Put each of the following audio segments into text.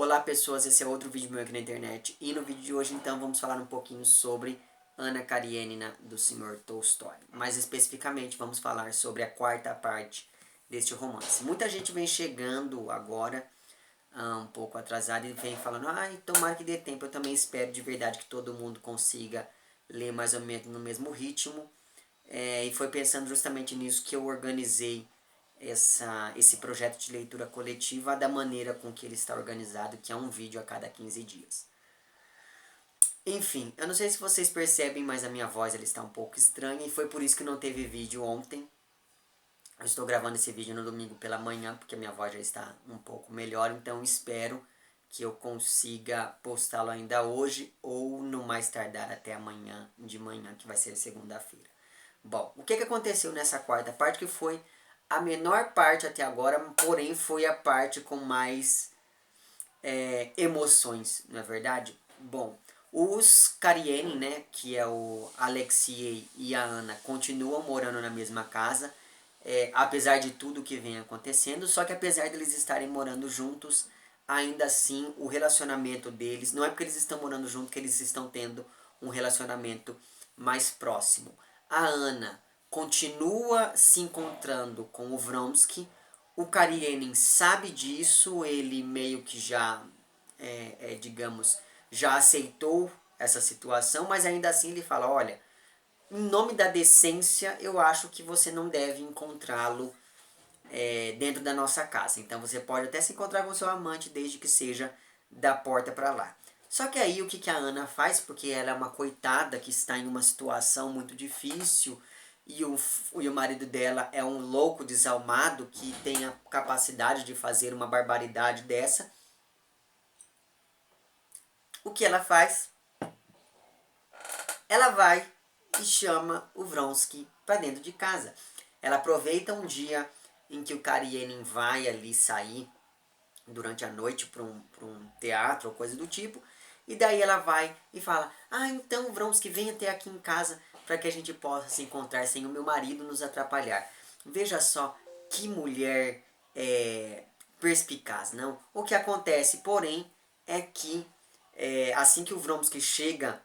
Olá pessoas, esse é outro vídeo meu aqui na internet. E no vídeo de hoje então vamos falar um pouquinho sobre Anna Karenina do Sr. Tolstói. Mais especificamente vamos falar sobre a quarta parte deste romance. Muita gente vem chegando agora um pouco atrasada e vem falando: ai, tomara que dê tempo. Eu também espero de verdade que todo mundo consiga ler mais ou menos no mesmo ritmo. E foi pensando justamente nisso que eu organizei esse projeto de leitura coletiva da maneira com que ele está organizado, que é um vídeo a cada 15 dias. Enfim, eu não sei se vocês percebem, mas a minha voz ela está um pouco estranha e foi por isso que não teve vídeo ontem. Eu estou gravando esse vídeo no domingo pela manhã, porque a minha voz já está um pouco melhor, então espero que eu consiga postá-lo ainda hoje ou no mais tardar até amanhã de manhã, que vai ser segunda-feira. Bom, o que aconteceu nessa quarta parte, que foi a menor parte até agora, porém foi a parte com mais emoções, não é verdade? Bom, os Karenin, né, que é o Alexei e a Anna, continuam morando na mesma casa, apesar de tudo que vem acontecendo, só que apesar deles estarem morando juntos, ainda assim o relacionamento deles, não é porque eles estão morando juntos que eles estão tendo um relacionamento mais próximo. A Anna continua se encontrando com o Vronsky, o Karenin sabe disso, ele meio que já, digamos, já aceitou essa situação, mas ainda assim ele fala, olha, em nome da decência, eu acho que você não deve encontrá-lo dentro da nossa casa. Então você pode até se encontrar com seu amante, desde que seja da porta para lá. Só que aí o que a Anna faz, porque ela é uma coitada que está em uma situação muito difícil, e o marido dela é um louco desalmado que tem a capacidade de fazer uma barbaridade dessa. O que ela faz? Ela vai e chama o Vronsky para dentro de casa. Ela aproveita um dia em que o Karenin vai ali sair durante a noite para um teatro ou coisa do tipo, e daí ela vai e fala, ah, então Vronsky, venha até aqui em casa para que a gente possa se encontrar sem o meu marido nos atrapalhar. Veja só que mulher perspicaz, não? O que acontece, porém, é que assim que o Vronsky chega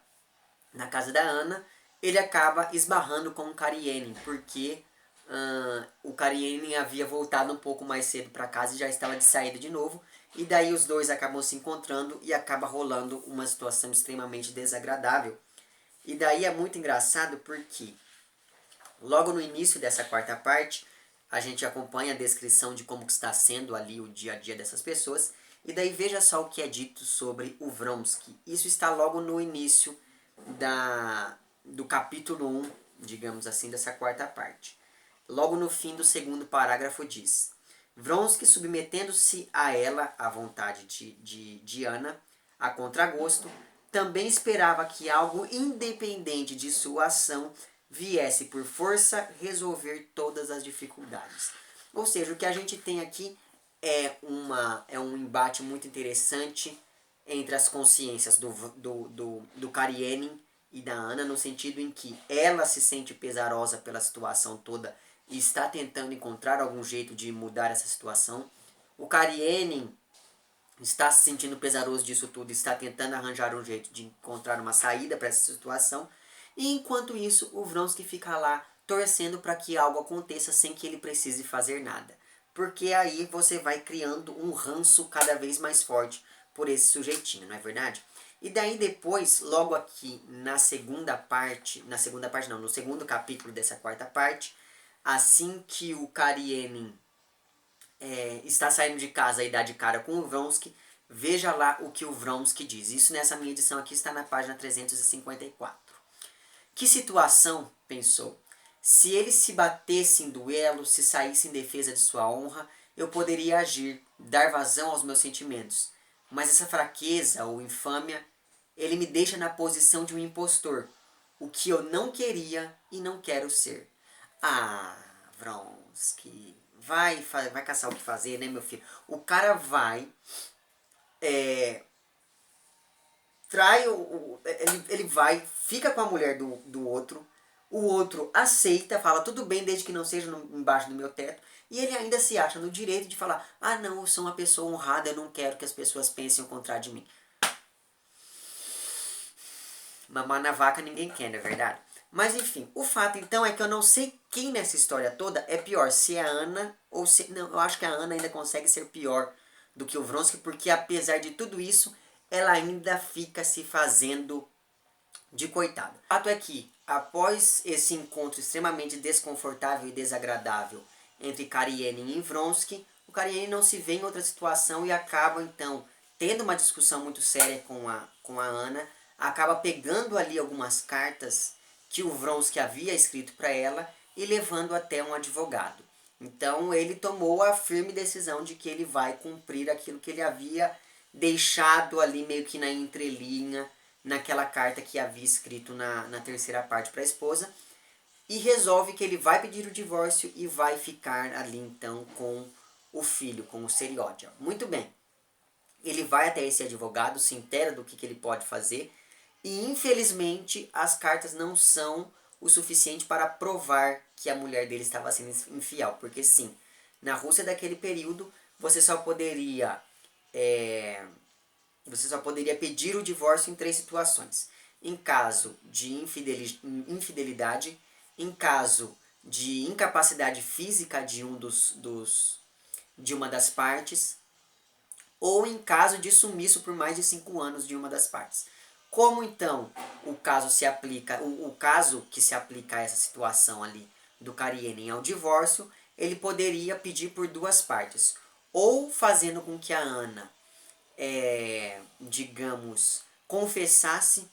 na casa da Anna, ele acaba esbarrando com o Karenin, porque o Karenin havia voltado um pouco mais cedo para casa e já estava de saída de novo, e daí os dois acabam se encontrando e acaba rolando uma situação extremamente desagradável. E daí é muito engraçado porque logo no início dessa quarta parte, a gente acompanha a descrição de como está sendo ali o dia a dia dessas pessoas, e daí veja só o que é dito sobre o Vronsky. Isso está logo no início do capítulo 1, digamos assim, dessa quarta parte. Logo no fim do segundo parágrafo diz: Vronsky, submetendo-se a ela, à vontade de Anna, a contragosto, também esperava que algo independente de sua ação viesse por força resolver todas as dificuldades. Ou seja, o que a gente tem aqui é um embate muito interessante entre as consciências do Karenin e da Anna, no sentido em que ela se sente pesarosa pela situação toda e está tentando encontrar algum jeito de mudar essa situação. O Karenin está se sentindo pesaroso disso tudo, está tentando arranjar um jeito de encontrar uma saída para essa situação. E enquanto isso, o Vronsky fica lá torcendo para que algo aconteça sem que ele precise fazer nada. Porque aí você vai criando um ranço cada vez mais forte por esse sujeitinho, não é verdade? E daí depois, logo aqui no segundo capítulo dessa quarta parte, assim que o Karenin está saindo de casa e dá de cara com o Vronsky, veja lá o que o Vronsky diz. Isso nessa minha edição aqui está na página 354. Que situação, pensou. Se ele se batesse em duelo, se saísse em defesa de sua honra, eu poderia agir, dar vazão aos meus sentimentos. Mas essa fraqueza ou infâmia, ele me deixa na posição de um impostor, o que eu não queria e não quero ser. Ah, Vronsky, vai caçar o que fazer, né, meu filho? O cara vai, trai ele vai, fica com a mulher do outro, O outro aceita, fala tudo bem desde que não seja embaixo do meu teto. E ele ainda se acha no direito de falar, ah não, eu sou uma pessoa honrada, eu não quero que as pessoas pensem o contrário de mim. Mamar na vaca ninguém quer, não é verdade? Mas enfim, o fato então é que eu não sei quem nessa história toda é pior, se é a Ana ou se... Não, eu acho que a Ana ainda consegue ser pior do que o Vronsky, porque apesar de tudo isso, ela ainda fica se fazendo de coitada. O fato é que, após esse encontro extremamente desconfortável e desagradável entre Karenin e Vronsky, o Karenin não se vê em outra situação e acaba então tendo uma discussão muito séria com a Ana, acaba pegando ali algumas cartas que o Vronsky havia escrito para ela e levando até um advogado. Então ele tomou a firme decisão de que ele vai cumprir aquilo que ele havia deixado ali meio que na entrelinha, naquela carta que havia escrito na terceira parte para a esposa, e resolve que ele vai pedir o divórcio e vai ficar ali então com o filho, com o Seriódia. Muito bem, ele vai até esse advogado, se intera do que ele pode fazer, e infelizmente as cartas não são o suficiente para provar que a mulher dele estava sendo infiel, porque sim, na Rússia daquele período você só poderia pedir o divórcio em 3 situações. Em caso de infidelidade, em caso de incapacidade física de uma das partes, ou em caso de sumiço por mais de 5 anos de uma das partes. Como então o caso que se aplica a essa situação ali do Karenin ao divórcio, ele poderia pedir por 2 partes, ou fazendo com que a Ana digamos, confessasse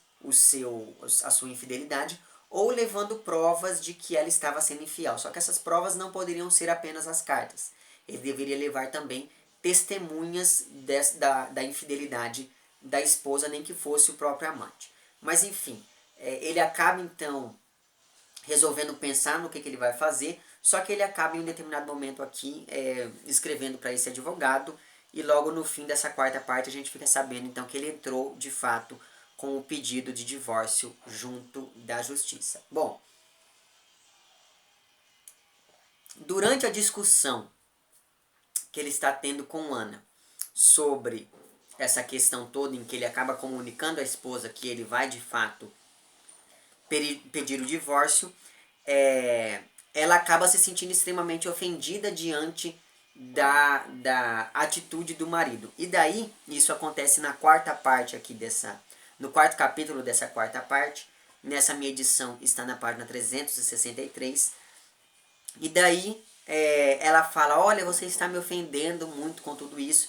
a sua infidelidade, ou levando provas de que ela estava sendo infiel. Só que essas provas não poderiam ser apenas as cartas. Ele deveria levar também testemunhas da infidelidade da esposa, nem que fosse o próprio amante. Mas enfim, ele acaba então resolvendo pensar no que ele vai fazer, só que ele acaba em um determinado momento aqui escrevendo para esse advogado, e logo no fim dessa quarta parte a gente fica sabendo então que ele entrou de fato com o pedido de divórcio junto da justiça. Bom, durante a discussão que ele está tendo com Ana sobre essa questão toda, em que ele acaba comunicando à esposa que ele vai de fato pedir o divórcio, ela acaba se sentindo extremamente ofendida diante da atitude do marido. E daí, isso acontece na quarta parte aqui no quarto capítulo dessa quarta parte. Nessa minha edição está na página 363. E daí ela fala, olha, você está me ofendendo muito com tudo isso.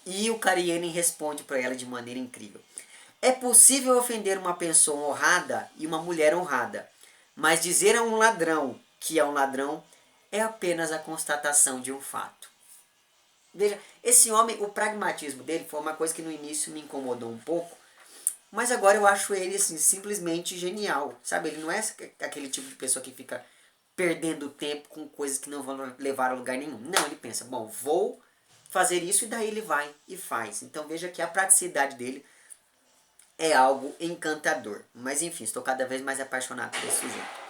E o Karenin responde para ela de maneira incrível. É possível ofender uma pessoa honrada e uma mulher honrada, mas dizer a um ladrão que é um ladrão é apenas a constatação de um fato. Veja, esse homem, o pragmatismo dele foi uma coisa que no início me incomodou um pouco, mas agora eu acho ele assim, simplesmente genial. Sabe, ele não é aquele tipo de pessoa que fica perdendo tempo com coisas que não vão levar a lugar nenhum. Não, ele pensa, bom, vou fazer isso, e daí ele vai e faz. Então veja que a praticidade dele é algo encantador. Mas enfim, estou cada vez mais apaixonado por esse sujeito.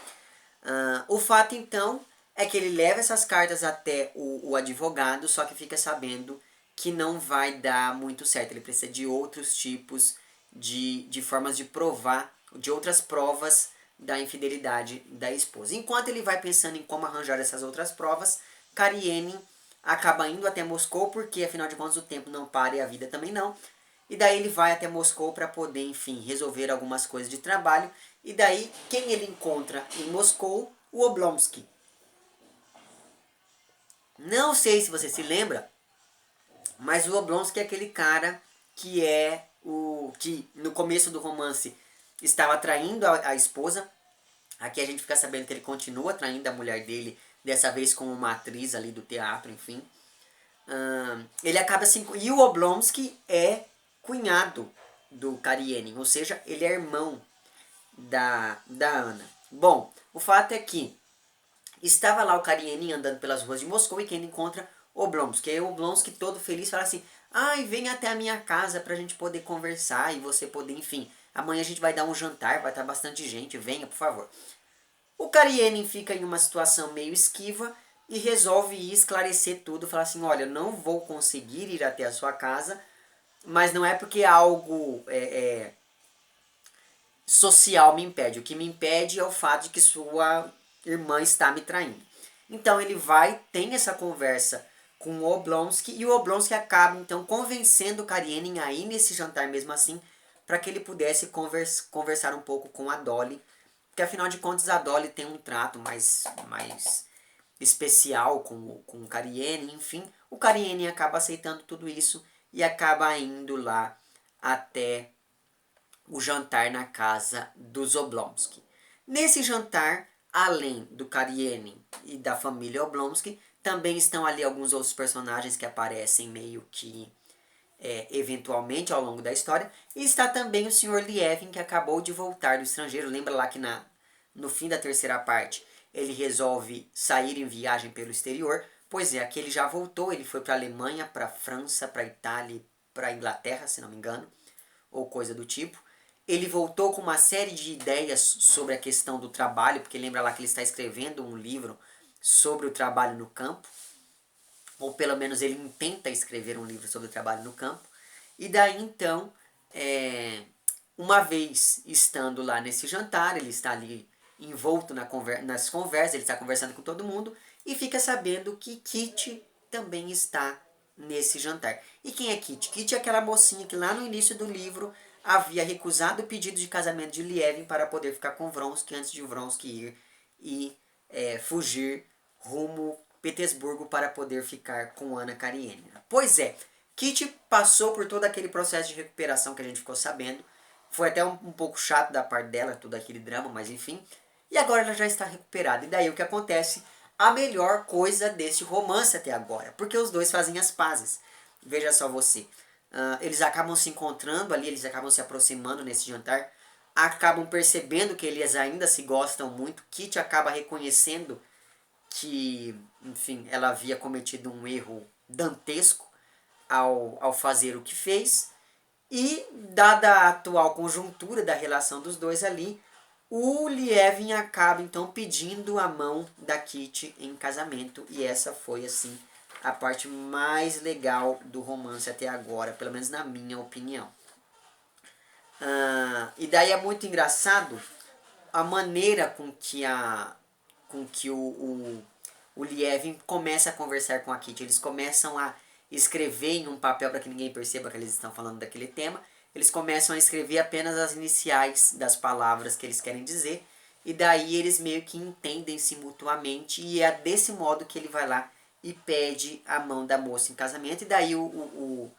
O fato então é que ele leva essas cartas até o advogado, só que fica sabendo que não vai dar muito certo. Ele precisa de outros tipos de formas de provar, de outras provas da infidelidade da esposa. Enquanto ele vai pensando em como arranjar essas outras provas, Karenin acaba indo até Moscou, porque afinal de contas o tempo não para e a vida também não. E daí ele vai até Moscou para poder, enfim, resolver algumas coisas de trabalho. E daí, quem ele encontra em Moscou? O Oblonsky. Não sei se você se lembra, mas o Oblonsky é aquele cara que que no começo do romance estava traindo a esposa. Aqui a gente fica sabendo que ele continua traindo a mulher dele, dessa vez com uma atriz ali do teatro, enfim. Ele acaba assim. E o Oblonsky é cunhado do Karenin, ou seja, ele é irmão da Ana. Bom, o fato é que estava lá o Karenin andando pelas ruas de Moscou e quem encontra Oblonsky. E o Oblonsky todo feliz fala assim, ai, vem até a minha casa pra gente poder conversar e você poder, enfim, amanhã a gente vai dar um jantar, vai estar bastante gente, venha, por favor. O Karenin fica em uma situação meio esquiva e resolve ir esclarecer tudo, falar assim, olha, eu não vou conseguir ir até a sua casa, mas não é porque algo social me impede. O que me impede é o fato de que sua irmã está me traindo. Então ele vai, tem essa conversa com o Oblonsky e o Oblonsky acaba então convencendo o Karenin a ir nesse jantar mesmo assim, para que ele pudesse conversar um pouco com a Dolly, porque afinal de contas a Dolly tem um trato mais especial com o Karenin, enfim. O Karenin acaba aceitando tudo isso e acaba indo lá até o jantar na casa dos Oblonsky. Nesse jantar, além do Karenin e da família Oblonsky, também estão ali alguns outros personagens que aparecem meio que eventualmente ao longo da história. E está também o Sr. Lievin, que acabou de voltar do estrangeiro. Lembra lá que no fim da terceira parte ele resolve sair em viagem pelo exterior? Pois é, aqui ele já voltou. Ele foi para a Alemanha, para a França, para a Itália, para a Inglaterra, se não me engano, ou coisa do tipo. Ele voltou com uma série de ideias sobre a questão do trabalho, porque lembra lá que ele está escrevendo um livro sobre o trabalho no campo, ou pelo menos ele intenta escrever um livro sobre o trabalho no campo. E daí então, uma vez estando lá nesse jantar, ele está ali envolto nas conversas, ele está conversando com todo mundo e fica sabendo que Kitty também está nesse jantar. E quem é Kitty? Kitty é aquela mocinha que lá no início do livro havia recusado o pedido de casamento de Lievin para poder ficar com Vronsky antes de Vronsky ir e fugir rumo Petersburgo para poder ficar com Anna Karenina. Pois é, Kitty passou por todo aquele processo de recuperação que a gente ficou sabendo. Foi até um pouco chato da parte dela, todo aquele drama, mas enfim. E agora ela já está recuperada. E daí o que acontece? A melhor coisa desse romance até agora. Porque os dois fazem as pazes. Veja só você. Eles acabam se encontrando ali, eles acabam se aproximando nesse jantar. Acabam percebendo que eles ainda se gostam muito. Kitty acaba reconhecendo que, enfim, ela havia cometido um erro dantesco ao fazer o que fez. E, dada a atual conjuntura da relação dos dois ali, o Lievin acaba então pedindo a mão da Kitty em casamento. E essa foi, assim, a parte mais legal do romance até agora, pelo menos na minha opinião. E daí é muito engraçado a maneira com que o Lievin começa a conversar com a Kitty. Eles começam a escrever em um papel para que ninguém perceba que eles estão falando daquele tema. Eles começam a escrever apenas as iniciais das palavras que eles querem dizer. E daí eles meio que entendem-se mutuamente. E é desse modo que ele vai lá e pede a mão da moça em casamento. E daí o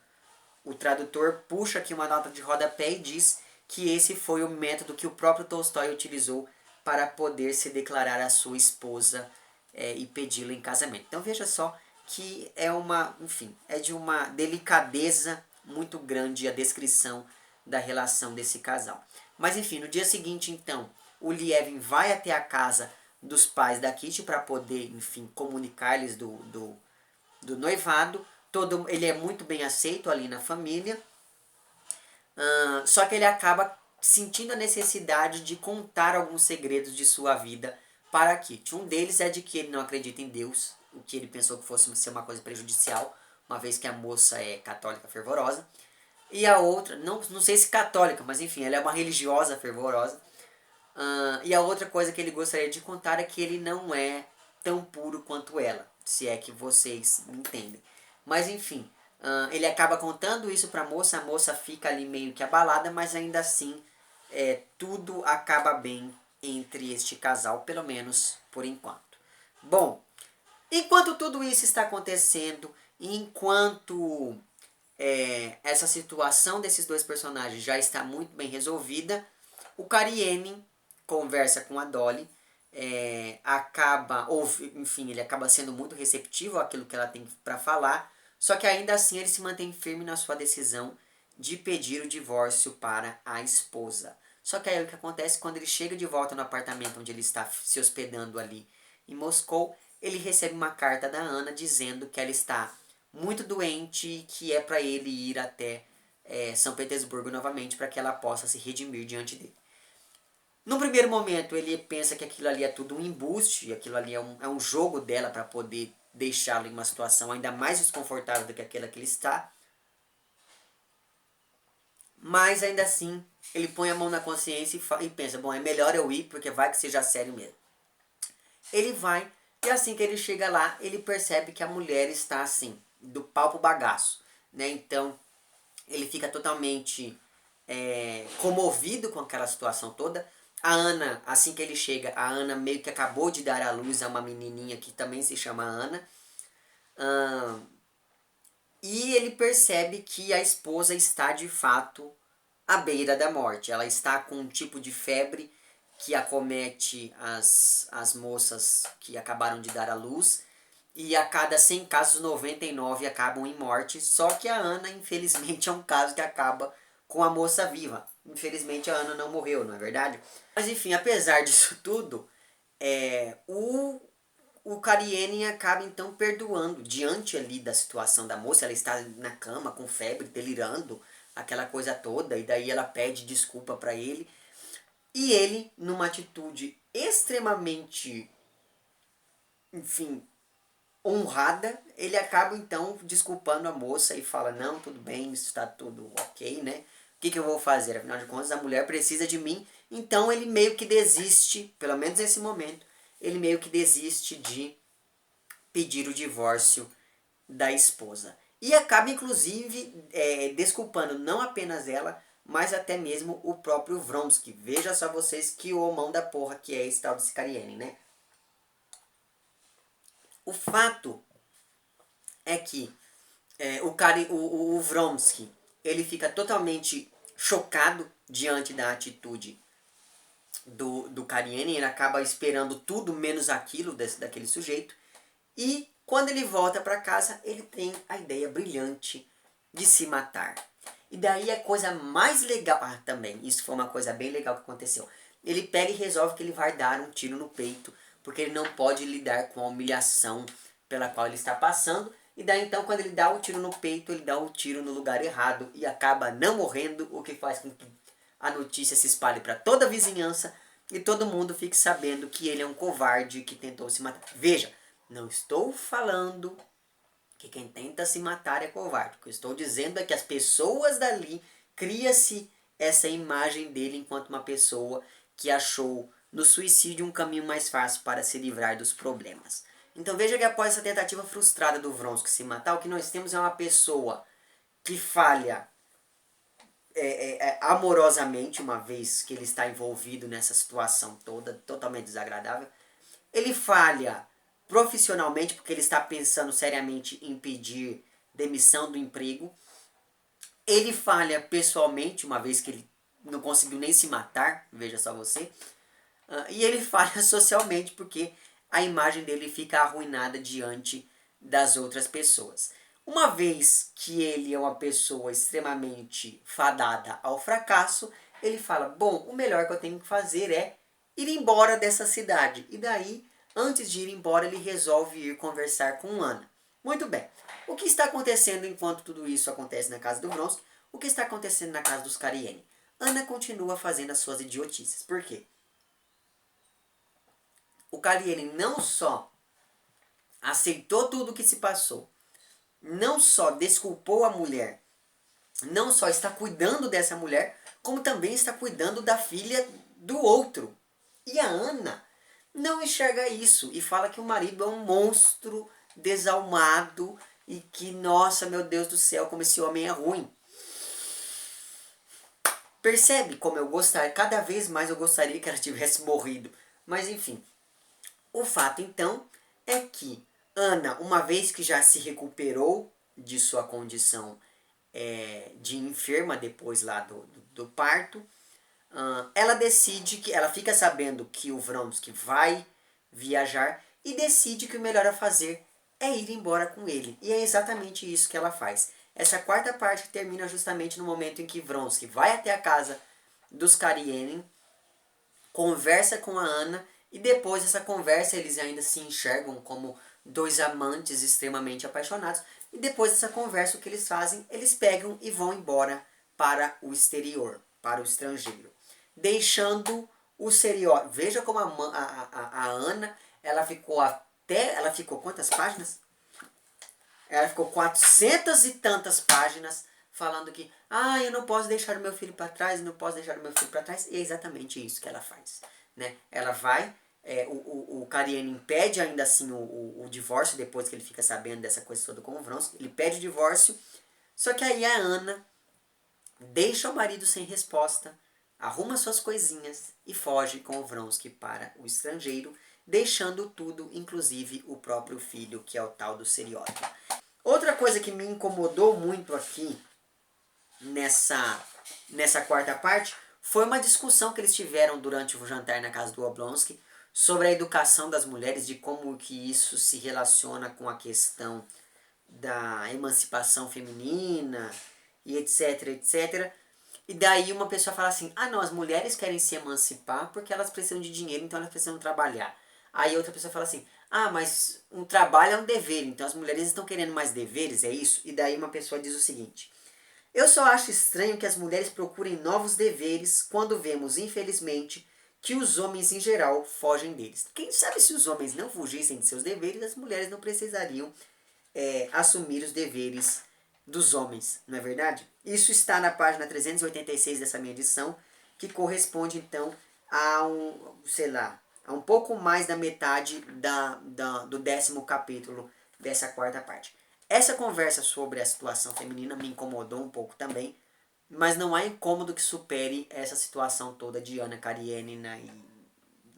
tradutor puxa aqui uma nota de rodapé e diz que esse foi o método que o próprio Tolstói utilizou para poder se declarar a sua esposa e pedi-la em casamento. Então veja só que é de uma delicadeza muito grande a descrição da relação desse casal. Mas enfim, no dia seguinte então, o Lievin vai até a casa dos pais da Kitty para poder, enfim, comunicar-lhes do noivado. Ele é muito bem aceito ali na família. Só que ele acaba sentindo a necessidade de contar alguns segredos de sua vida para Kitty. Um deles é de que ele não acredita em Deus, o que ele pensou que fosse ser uma coisa prejudicial, uma vez que a moça é católica fervorosa. E a outra, não sei se católica, mas enfim, ela é uma religiosa fervorosa. E a outra coisa que ele gostaria de contar é que ele não é tão puro quanto ela, se é que vocês me entendem. Mas enfim, ele acaba contando isso para a moça fica ali meio que abalada, mas ainda assim tudo acaba bem entre este casal, pelo menos por enquanto. Bom, enquanto tudo isso está acontecendo, enquanto essa situação desses dois personagens já está muito bem resolvida, o Karenin conversa com a Dolly, ele acaba sendo muito receptivo àquilo que ela tem para falar, só que ainda assim ele se mantém firme na sua decisão de pedir o divórcio para a esposa. Só que aí o que acontece quando ele chega de volta no apartamento onde ele está se hospedando ali em Moscou, ele recebe uma carta da Anna dizendo que ela está muito doente e que é para ele ir até São Petersburgo novamente para que ela possa se redimir diante dele. No primeiro momento ele pensa que aquilo ali é tudo um embuste, aquilo ali é um jogo dela para poder deixá-lo em uma situação ainda mais desconfortável do que aquela que ele está. Mas ainda assim, ele põe a mão na consciência e pensa, bom, é melhor eu ir porque vai que seja sério mesmo. Ele vai e assim que ele chega lá, ele percebe que a mulher está assim, do pau pro bagaço, né? Então, ele fica totalmente comovido com aquela situação toda. A Ana, assim que ele chega, a Ana meio que acabou de dar à luz a uma menininha que também se chama Ana. E ele percebe que a esposa está de fato à beira da morte. Ela está com um tipo de febre que acomete as moças que acabaram de dar à luz. E a cada 100 casos, 99 acabam em morte. Só que a Ana, infelizmente, é um caso que acaba com a moça viva. Infelizmente, a Ana não morreu, não é verdade? Mas enfim, apesar disso tudo, o Cariene acaba então perdoando diante ali da situação da moça. Ela está na cama com febre, delirando, aquela coisa toda, e daí ela pede desculpa para ele. E ele, numa atitude extremamente, enfim, honrada, ele acaba então desculpando a moça e fala, não, tudo bem, isso está tudo ok, né? O que eu vou fazer? Afinal de contas, a mulher precisa de mim. Então ele meio que desiste, pelo menos nesse momento, ele meio que desiste de pedir o divórcio da esposa. E acaba, inclusive, desculpando não apenas ela, mas até mesmo o próprio Vronsky. Veja só vocês que homão da porra que é esse tal de Skariene, né? O fato é que o Vronsky, ele fica totalmente chocado diante da atitude do Kariene. Ele acaba esperando tudo menos aquilo daquele sujeito. E quando ele volta para casa, ele tem a ideia brilhante de se matar. E daí a coisa mais legal... Ah, também, isso foi uma coisa bem legal que aconteceu. Ele pega e resolve que ele vai dar um tiro no peito, porque ele não pode lidar com a humilhação pela qual ele está passando. E daí então, quando ele dá o tiro no peito, ele dá o tiro no lugar errado e acaba não morrendo, o que faz com que a notícia se espalhe para toda a vizinhança e todo mundo fique sabendo que ele é um covarde que tentou se matar. Veja, não estou falando que quem tenta se matar é covarde. O que eu estou dizendo é que as pessoas dali cria-se essa imagem dele enquanto uma pessoa que achou no suicídio um caminho mais fácil para se livrar dos problemas. Então veja que após essa tentativa frustrada do Vronsky se matar, o que nós temos é uma pessoa que falha amorosamente, uma vez que ele está envolvido nessa situação toda, totalmente desagradável. Ele falha profissionalmente, porque ele está pensando seriamente em pedir demissão do emprego. Ele falha pessoalmente, uma vez que ele não conseguiu nem se matar, veja só você. E ele falha socialmente, porque a imagem dele fica arruinada diante das outras pessoas. Uma vez que ele é uma pessoa extremamente fadada ao fracasso, ele fala, bom, o melhor que eu tenho que fazer é ir embora dessa cidade. E daí, antes de ir embora, ele resolve ir conversar com Ana. Muito bem. O que está acontecendo enquanto tudo isso acontece na casa do Vronsky? O que está acontecendo na casa dos Kariene? Ana continua fazendo as suas idiotices. Por quê? O Kariene não só aceitou tudo o que se passou, não só desculpou a mulher, não só está cuidando dessa mulher, como também está cuidando da filha do outro. E a Ana não enxerga isso e fala que o marido é um monstro desalmado e que, nossa, meu Deus do céu, como esse homem é ruim. Percebe como eu gostaria, cada vez mais eu gostaria que ela tivesse morrido. Mas enfim, o fato então é que Ana, uma vez que já se recuperou de sua condição de enferma depois lá do parto, ela decide que ela fica sabendo que o Vronsky vai viajar e decide que o melhor a fazer é ir embora com ele. E é exatamente isso que ela faz. Essa quarta parte termina justamente no momento em que Vronsky vai até a casa dos Kariene, conversa com a Ana e depois dessa conversa eles ainda se enxergam como dois amantes extremamente apaixonados. E depois dessa conversa o que eles fazem? Eles pegam e vão embora para o exterior, para o estrangeiro, deixando O seriótipo, veja como a Ana, ela ficou quantas páginas? Ela ficou 400 e tantas páginas falando que, eu não posso deixar o meu filho para trás, eu não posso deixar o meu filho para trás. E é exatamente isso que ela faz. Né? Ela vai, o Cariene impede ainda assim o divórcio, depois que ele fica sabendo dessa coisa toda com o Vronsky. Ele pede o divórcio, só que aí a Ana deixa o marido sem resposta, arruma suas coisinhas e foge com o Vronsky para o estrangeiro, deixando tudo, inclusive o próprio filho, que é o tal do Seriótipo. Outra coisa que me incomodou muito aqui nessa quarta parte foi uma discussão que eles tiveram durante o jantar na casa do Oblonsky sobre a educação das mulheres, de como que isso se relaciona com a questão da emancipação feminina e etc, etc. E daí uma pessoa fala assim, não, as mulheres querem se emancipar porque elas precisam de dinheiro, então elas precisam trabalhar. Aí outra pessoa fala assim, mas um trabalho é um dever, então as mulheres estão querendo mais deveres, é isso? E daí uma pessoa diz o seguinte, eu só acho estranho que as mulheres procurem novos deveres quando vemos, infelizmente, que os homens em geral fogem deles. Quem sabe se os homens não fugissem de seus deveres, as mulheres não precisariam assumir os deveres dos homens, não é verdade? Isso está na página 386 dessa minha edição, que corresponde então a a um pouco mais da metade do 10º capítulo dessa quarta parte. Essa conversa sobre a situação feminina me incomodou um pouco também, mas não há incômodo que supere essa situação toda de Ana Karenina e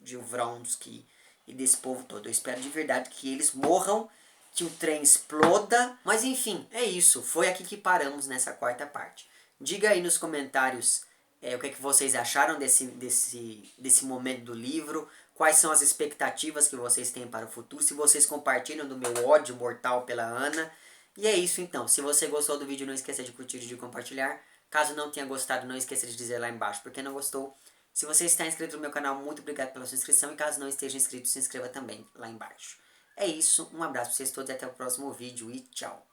de Vronsky e desse povo todo. Eu espero de verdade que eles morram, que o trem exploda. Mas enfim, é isso. Foi aqui que paramos nessa quarta parte. Diga aí nos comentários o que, é que vocês acharam desse momento do livro. Quais são as expectativas que vocês têm para o futuro. Se vocês compartilham do meu ódio mortal pela Ana. E é isso então. Se você gostou do vídeo, não esqueça de curtir e de compartilhar. Caso não tenha gostado, não esqueça de dizer lá embaixo porque não gostou. Se você está inscrito no meu canal, muito obrigado pela sua inscrição. E caso não esteja inscrito, se inscreva também lá embaixo. É isso, um abraço para vocês todos e até o próximo vídeo e tchau.